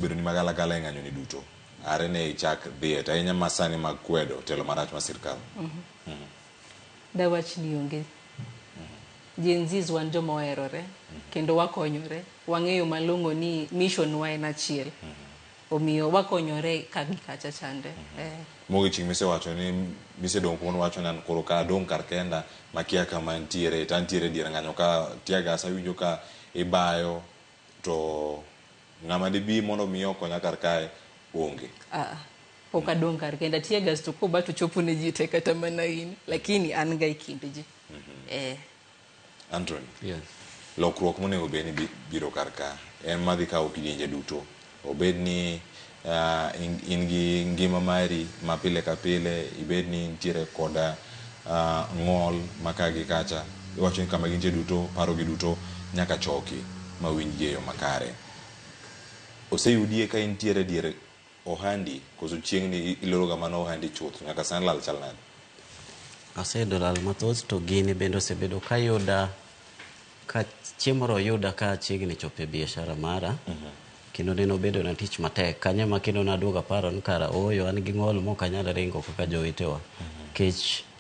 bedo ni magala gala ng'anyo ni duto are ne chak dhiet ahinya masani mag kwedo telo marach ma sirkal. Dawach ni onge. Gen Zs wan joma oherore kendo wakonyore, wang'eyo malong'o ni mission wa en achiel. Omiyo wakonyore ka gi kacha chande. Mogi ching misewacho ni misedong' kuon wacho nan koro ka dong' kar kenda makia kama ntiere tantiere dier ng'anyo ka tiagas awinjo ka ibayo to ng'ama dibi mondo mi okonya kar kae onge. Pok adong' kar kenda tiagas to koba to chopo ne ji te kata mana in lakini an ga ikinde ji. Anthony. Yes. Lokruok monego bed ni biro kar ka en madhi kawo kidienje duto obed ni in gi ngima mari ma pile ka pile ibed ni ntiere koda ng'ol maka gi kacha iwacho ni kama gintie duto paro gi duto nyaka choki ma winj yo makare. Oseyudie ka intiere diere ohandi koso chieng' ni iloroga mana ohandi chuth nyaka san lal chal nade? Asedo lal mathoth to gini bende osebedo ka yuda ka chiemoro yuda ka chiegni chope biashara mara. Kendo neno bedo na tich matek kanya ma kendo naduoga paro ni kara oyo an gi ng'ol mok anyal ringo kaka jowetewa kech